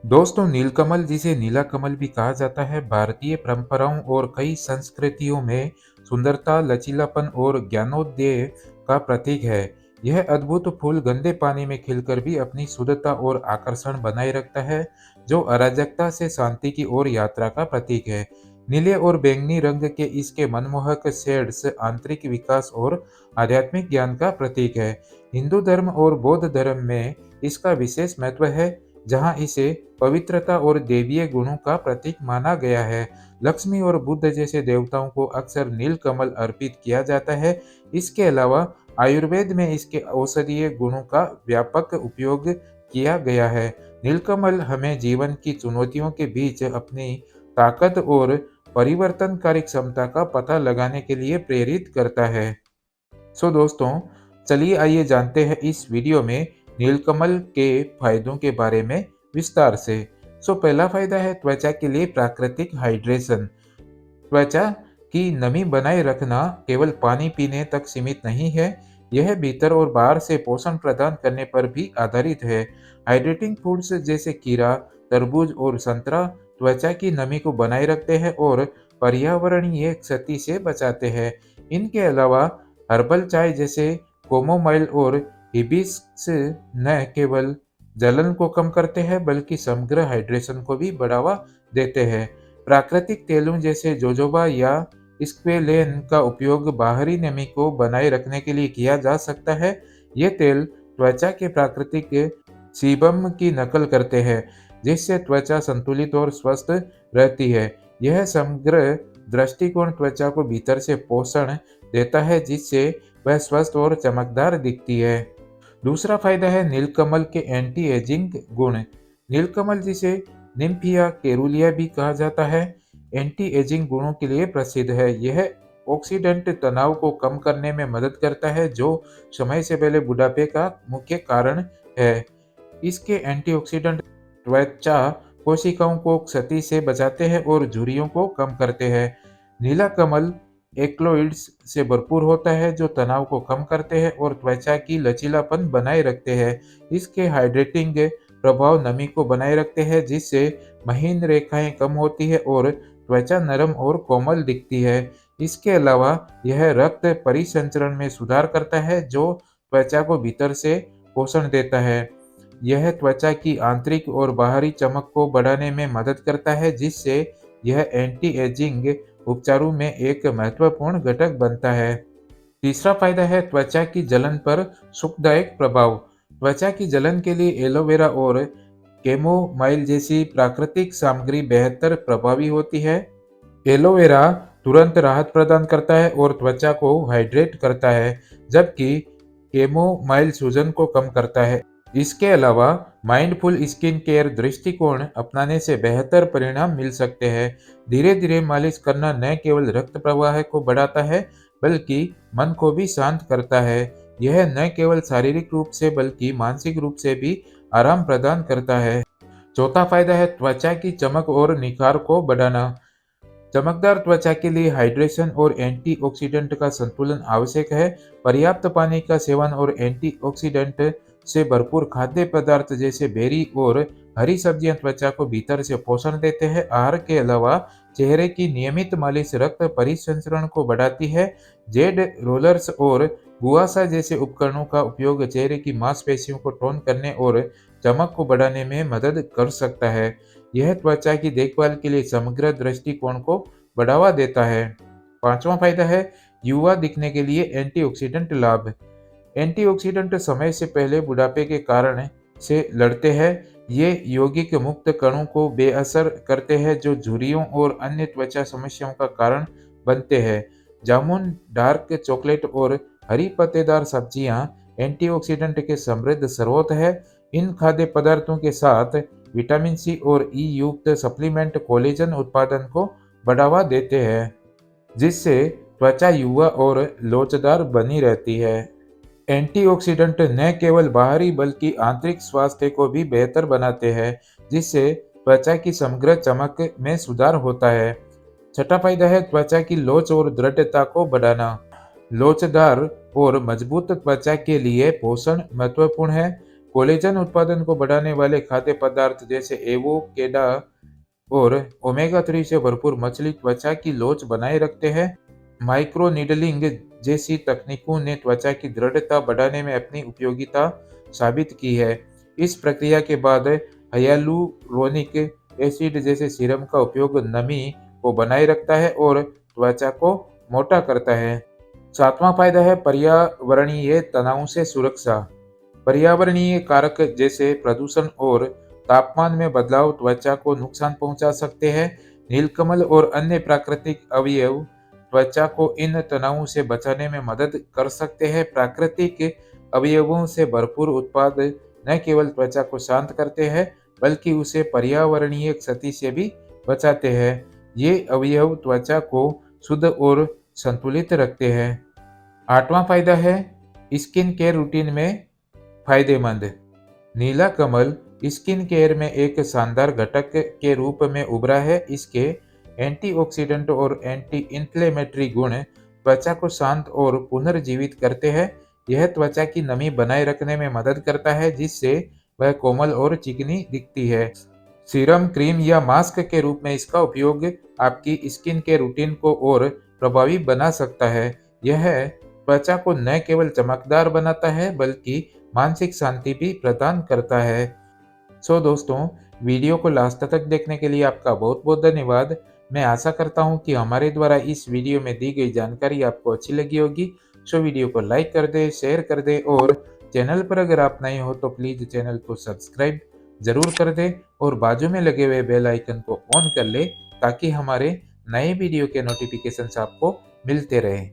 दोस्तों, नीलकमल जिसे नीला कमल भी कहा जाता है, भारतीय परंपराओं और कई संस्कृतियों में सुंदरता, लचीलापन और ज्ञानोदय का प्रतीक है। यह अद्भुत फूल गंदे पानी में खिलकर भी अपनी शुद्धता और आकर्षण बनाए रखता है, जो अराजकता से शांति की ओर यात्रा का प्रतीक है। नीले और बैंगनी रंग के इसके मनमोहक शेड्स आंतरिक विकास और आध्यात्मिक ज्ञान का प्रतीक है। हिंदू धर्म और बौद्ध धर्म में इसका विशेष महत्व है, जहां इसे पवित्रता और देवीय गुणों का प्रतीक माना गया है। लक्ष्मी और बुद्ध जैसे देवताओं को अक्सर नीलकमल अर्पित किया जाता है। इसके अलावा आयुर्वेद में इसके औषधीय गुणों का व्यापक उपयोग किया गया है। नीलकमल हमें जीवन की चुनौतियों के बीच अपनी ताकत और परिवर्तनकारी क्षमता का पता लगाने के लिए प्रेरित करता है। दोस्तों, चलिए आइए जानते हैं इस वीडियो में नीलकमल के फायदों के बारे में विस्तार से। पहला फायदा है त्वचा के लिए प्राकृतिक हाइड्रेशन। त्वचा की नमी बनाए रखना केवल पानी पीने तक सीमित नहीं है, यह भीतर और बाहर से पोषण प्रदान करने पर भी आधारित है। हाइड्रेटिंग फूड्स जैसे खीरा, तरबूज और संतरा त्वचा की नमी को बनाए रखते हैं और पर्यावरणीय क्षति से बचाते हैं। इनके अलावा हर्बल चाय जैसे कोमोमाइल और हिबिस्कस न केवल जलन को कम करते हैं बल्कि समग्र हाइड्रेशन को भी बढ़ावा देते हैं। प्राकृतिक तेलों जैसे जोजोबा या स्क्वेलेन का उपयोग बाहरी नमी को बनाए रखने के लिए किया जा सकता है। ये तेल त्वचा के प्राकृतिक सीबम की नकल करते हैं, जिससे त्वचा संतुलित और स्वस्थ रहती है। यह समग्र दृष्टिकोण त्वचा को भीतर से पोषण देता है, जिससे वह स्वस्थ और चमकदार दिखती है। दूसरा फायदा है नीलकमल के एंटी एजिंग गुण। नीलकमल जिसे निम्फिया केरूलिया भी कहा जाता है, एंटी एजिंग गुणों के लिए प्रसिद्ध है। यह ऑक्सीडेंट तनाव को कम करने में मदद करता है, जो समय से पहले बुढ़ापे का मुख्य कारण है। इसके एंटीऑक्सीडेंट त्वचा कोशिकाओं को क्षति से बचाते हैं और झुर्रियों को कम करते हैं। नीला कमल एक्लोइड्स से भरपूर होता है, जो तनाव को कम करते हैं और त्वचा की लचीलापन बनाए रखते हैं। इसके हाइड्रेटिंग प्रभाव नमी को बनाए रखते हैं, जिससे महीन रेखाएं कम होती है और त्वचा नरम और कोमल दिखती है। इसके अलावा यह रक्त परिसंचरण में सुधार करता है, जो त्वचा को भीतर से पोषण देता है। यह त्वचा की आंतरिक और बाहरी चमक को बढ़ाने में मदद करता है, जिससे यह एंटी एजिंग उपचारों में एक महत्वपूर्ण घटक बनता है। तीसरा फायदा है त्वचा की जलन पर सुखदायक प्रभाव। त्वचा की जलन के लिए एलोवेरा और कैमोमाइल जैसी प्राकृतिक सामग्री बेहतर प्रभावी होती है। एलोवेरा तुरंत राहत प्रदान करता है और त्वचा को हाइड्रेट करता है, जबकि कैमोमाइल सूजन को कम करता है। इसके अलावा माइंडफुल स्किन केयर दृष्टिकोण अपनाने से बेहतर परिणाम मिल सकते हैं। धीरे धीरे मालिश करना न केवल रक्त प्रवाह को बढ़ाता है बल्कि मन को भी शांत करता है। यह न केवल शारीरिक रूप से बल्कि मानसिक रूप से भी आराम प्रदान करता है। चौथा फायदा है त्वचा की चमक और निखार को बढ़ाना। चमकदार त्वचा के लिए हाइड्रेशन और एंटीऑक्सीडेंट का संतुलन आवश्यक है। पर्याप्त पानी का सेवन और एंटीऑक्सीडेंट से भरपूर खाद्य पदार्थ जैसे बेरी और हरी सब्जियां त्वचा को भीतर से पोषण देते हैं। आहार के अलावा चेहरे की नियमित मालिश रक्त परिसंचरण को बढ़ाती है। जेड रोलर्स और गुआसा जैसे उपकरणों का उपयोग चेहरे की मांसपेशियों को टोन करने और चमक को बढ़ाने में मदद कर सकता है। यह त्वचा की देखभाल के लिए समग्र दृष्टिकोण को बढ़ावा देता है। पांचवा फायदा है युवा दिखने के लिए एंटीऑक्सीडेंट लाभ। एंटीऑक्सीडेंट समय से पहले बुढ़ापे के कारण से लड़ते हैं। ये यौगिक मुक्त कणों को बेअसर करते हैं, जो झुर्रियों और अन्य त्वचा समस्याओं का कारण बनते हैं। जामुन, डार्क चॉकलेट और हरी पत्तेदार सब्जियां एंटीऑक्सीडेंट के समृद्ध स्रोत है। इन खाद्य पदार्थों के साथ विटामिन सी और ई युक्त सप्लीमेंट कोलेजन उत्पादन को बढ़ावा देते हैं, जिससे त्वचा युवा और लोचदार बनी रहती है। एंटीऑक्सीडेंट न केवल बाहरी बल्कि आंतरिक स्वास्थ्य को भी बेहतर बनाते हैं, जिससे त्वचा की समग्र चमक में सुधार होता है। छठा फायदा है त्वचा की लोच और दृढ़ता को बढ़ाना। लोचदार और मजबूत त्वचा के लिए पोषण महत्वपूर्ण है। कोलेजन उत्पादन को बढ़ाने वाले खाद्य पदार्थ जैसे एवोकेडा और ओमेगा 3 से भरपूर मछली त्वचा की लोच बनाए रखते हैं। माइक्रो नीडलिंग जैसी तकनीकों ने त्वचा की दृढ़ता बढ़ाने में अपनी उपयोगिता साबित की है। इस प्रक्रिया के बाद हाइलुरोनिक एसिड जैसे सीरम का उपयोग नमी को बनाए रखता है और त्वचा को मोटा करता है। सातवां फायदा है पर्यावरणीय तनाव से सुरक्षा। पर्यावरणीय कारक जैसे प्रदूषण और तापमान में बदलाव त्वचा को नुकसान पहुंचा सकते हैं। नीलकमल और अन्य प्राकृतिक अवयव त्वचा को इन तनावों से बचाने में मदद कर सकते हैं। प्राकृतिक अवयवों से भरपूर उत्पाद न केवल त्वचा को शांत करते हैं बल्कि उसे पर्यावरणीय क्षति से भी बचाते हैं। ये अवयव त्वचा को शुद्ध और संतुलित रखते हैं। आठवां फायदा है स्किन केयर रूटीन में फायदेमंद। नीला कमल स्किन केयर में एक शानदार घटक के रूप में उभरा है। इसके एंटीऑक्सीडेंट और एंटी इंफ्लेमेटरी गुण त्वचा को शांत और पुनर्जीवित करते हैं। यह त्वचा की नमी बनाए रखने में मदद करता है जिससे वह कोमल और चिकनी दिखती है। सीरम, क्रीम या मास्क के रूप में इसका उपयोग आपकी स्किन के रूटीन को और प्रभावी बना सकता है। यह त्वचा को न केवल चमकदार बनाता है बल्कि मानसिक शांति भी प्रदान करता है। दोस्तों, वीडियो को लास्ट तक देखने के लिए आपका बहुत बहुत धन्यवाद। मैं आशा करता हूँ कि हमारे द्वारा इस वीडियो में दी गई जानकारी आपको अच्छी लगी होगी। वीडियो को लाइक कर दे, शेयर कर दे और चैनल पर अगर आप नए हो तो प्लीज़ चैनल को सब्सक्राइब जरूर कर दे और बाजू में लगे हुए बेल आइकन को ऑन कर ले ताकि हमारे नए वीडियो के नोटिफिकेशंस आपको मिलते रहें।